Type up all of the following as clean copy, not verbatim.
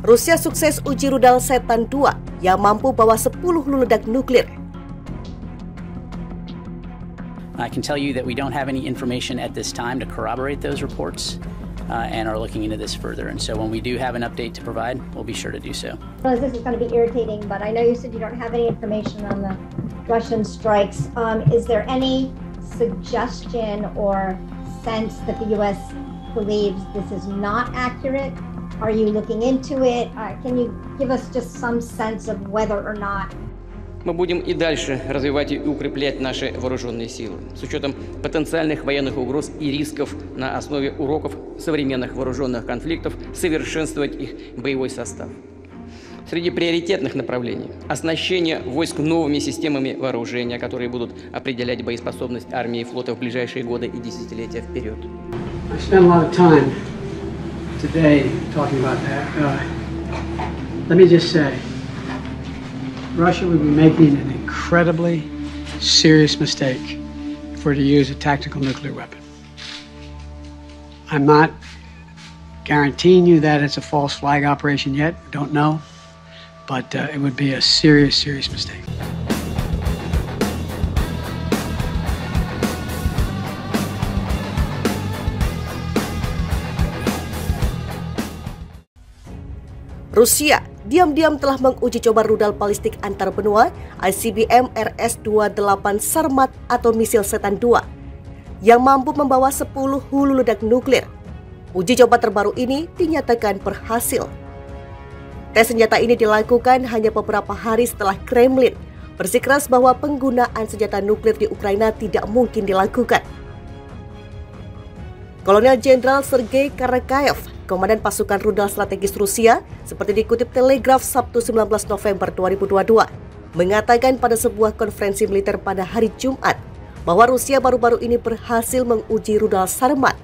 Rusia sukses uji rudal Setan 2 yang mampu bawa 10 hulu ledak nuklir. I can tell you that we don't have any information at this time to corroborate those reports and are looking into this further. And so when we do have an update to provide, we'll be sure to do so. Well, this is going to be irritating, but I know you said you don't have any information on the Russian strikes. Is there any suggestion or sense that the U.S. believes this is not accurate? Are you looking into it? Can you give us just some sense of whether or not? Мы будем и дальше развивать и укреплять наши вооруженные силы с учетом потенциальных военных угроз и рисков на основе уроков современных вооруженных конфликтов, совершенствовать их боевой состав. Среди приоритетных направлений – оснащение войск новыми системами вооружения, которые будут определять боеспособность армии и флота в ближайшие годы и десятилетия вперед. I spent a lot of time today talking about that. Let me just say, Russia would be making an incredibly serious mistake for it to use a tactical nuclear weapon. I'm not guaranteeing you that it's a false flag operation yet, don't know, but it would be a serious, serious mistake. Rusia diam-diam telah menguji coba rudal balistik antar benua ICBM RS-28 Sarmat atau misil Setan 2 yang mampu membawa 10 hulu ledak nuklir. Uji coba terbaru ini dinyatakan berhasil. Tes senjata ini dilakukan hanya beberapa hari setelah Kremlin bersikeras bahwa penggunaan senjata nuklir di Ukraina tidak mungkin dilakukan. Kolonel Jenderal Sergei Karakayev, Komandan Pasukan Rudal Strategis Rusia, seperti dikutip Telegraph Sabtu 19 November 2022, mengatakan pada sebuah konferensi militer pada hari Jumat bahwa Rusia baru-baru ini berhasil menguji rudal Sarmat.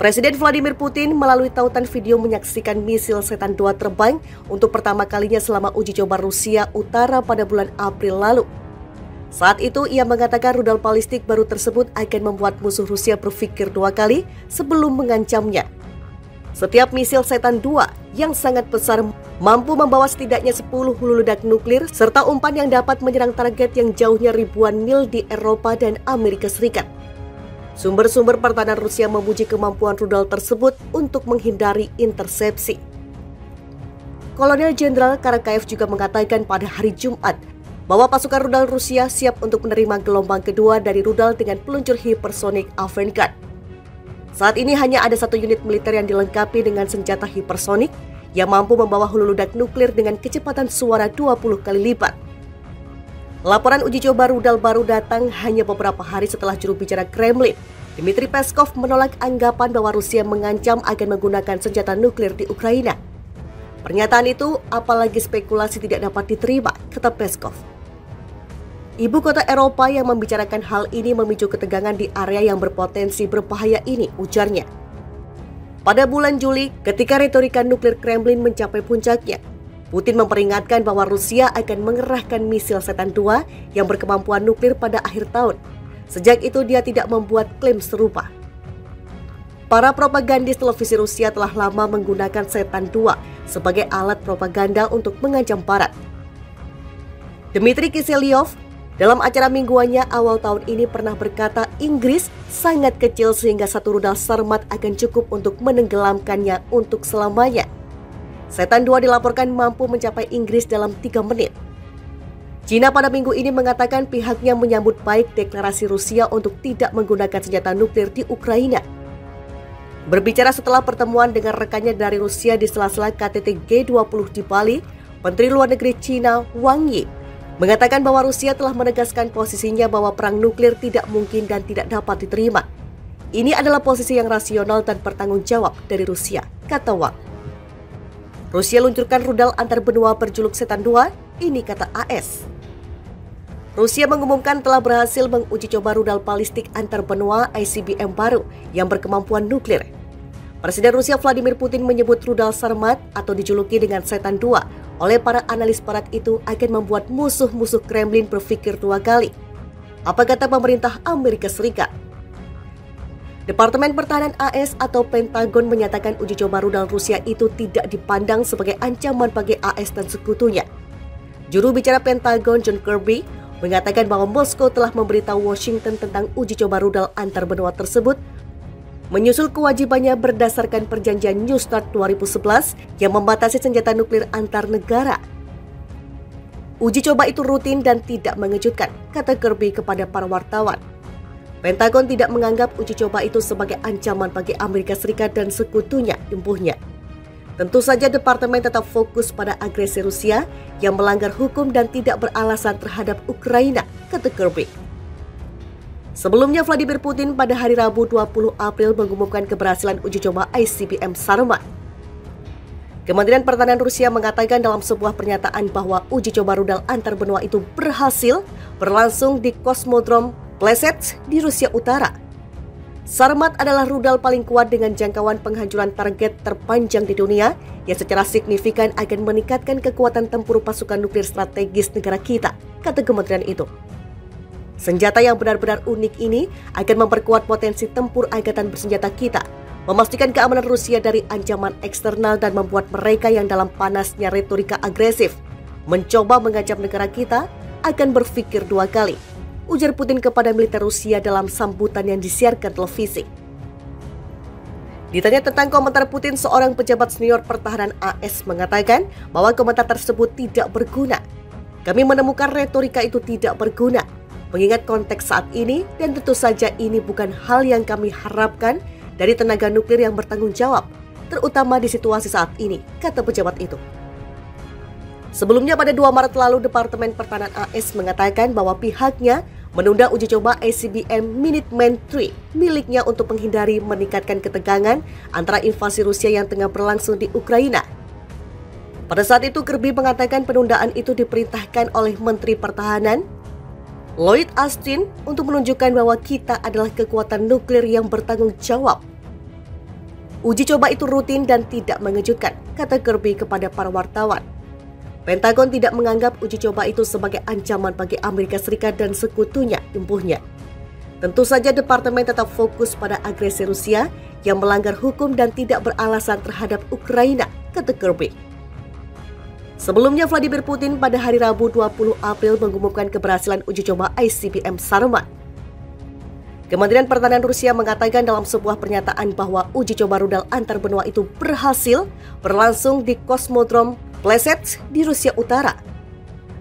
Presiden Vladimir Putin melalui tautan video menyaksikan misil Setan 2 terbang untuk pertama kalinya selama uji coba Rusia Utara pada bulan April lalu. Saat itu ia mengatakan rudal balistik baru tersebut akan membuat musuh Rusia berpikir dua kali sebelum mengancamnya. Setiap misil Setan 2 yang sangat besar mampu membawa setidaknya 10 hulu ledak nuklir serta umpan yang dapat menyerang target yang jauhnya ribuan mil di Eropa dan Amerika Serikat. Sumber-sumber pertahanan Rusia memuji kemampuan rudal tersebut untuk menghindari intersepsi. Kolonel Jenderal Karakayev juga mengatakan pada hari Jumat bahwa pasukan rudal Rusia siap untuk menerima gelombang kedua dari rudal dengan peluncur hipersonik Avangard. Saat ini hanya ada satu unit militer yang dilengkapi dengan senjata hipersonik yang mampu membawa hulu ledak nuklir dengan kecepatan suara 20 kali lipat. Laporan uji coba rudal baru datang hanya beberapa hari setelah juru bicara Kremlin, Dmitry Peskov, menolak anggapan bahwa Rusia mengancam akan menggunakan senjata nuklir di Ukraina. Pernyataan itu apalagi spekulasi tidak dapat diterima, kata Peskov. Ibu kota Eropa yang membicarakan hal ini memicu ketegangan di area yang berpotensi berbahaya ini, ujarnya. Pada bulan Juli, ketika retorika nuklir Kremlin mencapai puncaknya, Putin memperingatkan bahwa Rusia akan mengerahkan misil Setan 2 yang berkemampuan nuklir pada akhir tahun. Sejak itu dia tidak membuat klaim serupa. Para propagandis televisi Rusia telah lama menggunakan Setan 2 sebagai alat propaganda untuk mengancam Barat. Dmitry Kiselyov dalam acara mingguannya awal tahun ini pernah berkata Inggris sangat kecil sehingga satu rudal Sarmat akan cukup untuk menenggelamkannya untuk selamanya. Setan 2 dilaporkan mampu mencapai Inggris dalam 3 menit. China pada minggu ini mengatakan pihaknya menyambut baik deklarasi Rusia untuk tidak menggunakan senjata nuklir di Ukraina. Berbicara setelah pertemuan dengan rekannya dari Rusia di sela-sela KTT G20 di Bali, Menteri Luar Negeri China Wang Yi mengatakan bahwa Rusia telah menegaskan posisinya bahwa perang nuklir tidak mungkin dan tidak dapat diterima. Ini adalah posisi yang rasional dan bertanggung jawab dari Rusia, kata Wang. Rusia luncurkan rudal antar benua berjuluk Setan 2, ini kata AS. Rusia mengumumkan telah berhasil menguji coba rudal balistik antar benua ICBM baru yang berkemampuan nuklir. Presiden Rusia Vladimir Putin menyebut rudal Sarmat atau dijuluki dengan Setan 2 oleh para analis barat itu akan membuat musuh-musuh Kremlin berpikir dua kali. Apa kata pemerintah Amerika Serikat? Departemen Pertahanan AS atau Pentagon menyatakan uji coba rudal Rusia itu tidak dipandang sebagai ancaman bagi AS dan sekutunya. Juru bicara Pentagon John Kirby mengatakan bahwa Moskow telah memberitahu Washington tentang uji coba rudal antar benua tersebut menyusul kewajibannya berdasarkan perjanjian New START 2011 yang membatasi senjata nuklir antar negara. Uji coba itu rutin dan tidak mengejutkan, kata Kirby kepada para wartawan. Pentagon tidak menganggap uji coba itu sebagai ancaman bagi Amerika Serikat dan sekutunya, imbuhnya. Tentu saja departemen tetap fokus pada agresi Rusia yang melanggar hukum dan tidak beralasan terhadap Ukraina, kata Kirby. Sebelumnya Vladimir Putin pada hari Rabu 20 April mengumumkan keberhasilan uji coba ICBM Sarmat. Kementerian Pertahanan Rusia mengatakan dalam sebuah pernyataan bahwa uji coba rudal antar benua itu berhasil berlangsung di Kosmodrom Plesetsk di Rusia Utara. Sarmat adalah rudal paling kuat dengan jangkauan penghancuran target terpanjang di dunia yang secara signifikan akan meningkatkan kekuatan tempur pasukan nuklir strategis negara kita, kata kementerian itu. Senjata yang benar-benar unik ini akan memperkuat potensi tempur angkatan bersenjata kita, memastikan keamanan Rusia dari ancaman eksternal dan membuat mereka yang dalam panasnya retorika agresif mencoba mengancam negara kita akan berpikir dua kali, ujar Putin kepada militer Rusia dalam sambutan yang disiarkan televisi. Ditanya tentang komentar Putin, seorang pejabat senior pertahanan AS mengatakan bahwa komentar tersebut tidak berguna. Kami menemukan retorika itu tidak berguna, mengingat konteks saat ini dan tentu saja ini bukan hal yang kami harapkan dari tenaga nuklir yang bertanggung jawab, terutama di situasi saat ini, kata pejabat itu. Sebelumnya pada 2 Maret lalu, Departemen Pertahanan AS mengatakan bahwa pihaknya menunda uji coba ICBM Minuteman III miliknya untuk menghindari meningkatkan ketegangan antara invasi Rusia yang tengah berlangsung di Ukraina. Pada saat itu, Kirby mengatakan penundaan itu diperintahkan oleh Menteri Pertahanan Lloyd Austin untuk menunjukkan bahwa kita adalah kekuatan nuklir yang bertanggung jawab. Uji coba itu rutin dan tidak mengejutkan, kata Kirby kepada para wartawan. Pentagon tidak menganggap uji coba itu sebagai ancaman bagi Amerika Serikat dan sekutunya, imbuhnya. Tentu saja departemen tetap fokus pada agresi Rusia yang melanggar hukum dan tidak beralasan terhadap Ukraina, kata Kirby. Sebelumnya Vladimir Putin pada hari Rabu 20 April mengumumkan keberhasilan uji coba ICBM Sarmat. Kementerian Pertahanan Rusia mengatakan dalam sebuah pernyataan bahwa uji coba rudal antar benua itu berhasil berlangsung di Kosmodrom Plesetsk di Rusia Utara.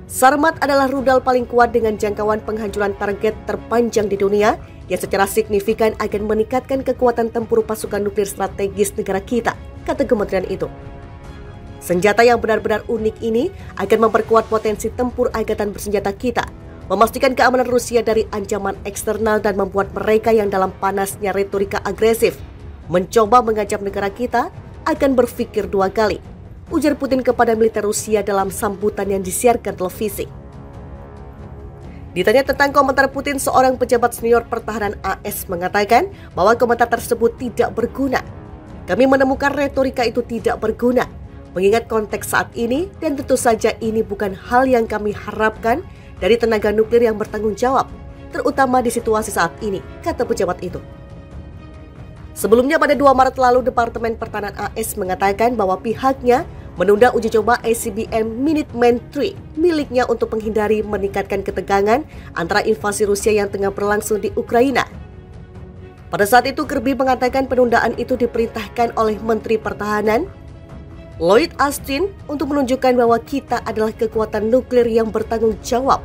Sarmat adalah rudal paling kuat dengan jangkauan penghancuran target terpanjang di dunia yang secara signifikan akan meningkatkan kekuatan tempur pasukan nuklir strategis negara kita, kata kementerian itu. Senjata yang benar-benar unik ini akan memperkuat potensi tempur angkatan bersenjata kita, memastikan keamanan Rusia dari ancaman eksternal dan membuat mereka yang dalam panasnya retorika agresif mencoba mengancam negara kita akan berpikir dua kali, ujar Putin kepada militer Rusia dalam sambutan yang disiarkan televisi. Ditanya tentang komentar Putin, seorang pejabat senior pertahanan AS mengatakan bahwa komentar tersebut tidak berguna. Kami menemukan retorika itu tidak berguna, mengingat konteks saat ini dan tentu saja ini bukan hal yang kami harapkan dari tenaga nuklir yang bertanggung jawab, terutama di situasi saat ini, kata pejabat itu. Sebelumnya pada 2 Maret lalu, Departemen Pertahanan AS mengatakan bahwa pihaknya menunda uji coba ICBM Minuteman III miliknya untuk menghindari meningkatkan ketegangan antara invasi Rusia yang tengah berlangsung di Ukraina. Pada saat itu, Kirby mengatakan penundaan itu diperintahkan oleh Menteri Pertahanan Lloyd Austin untuk menunjukkan bahwa kita adalah kekuatan nuklir yang bertanggung jawab.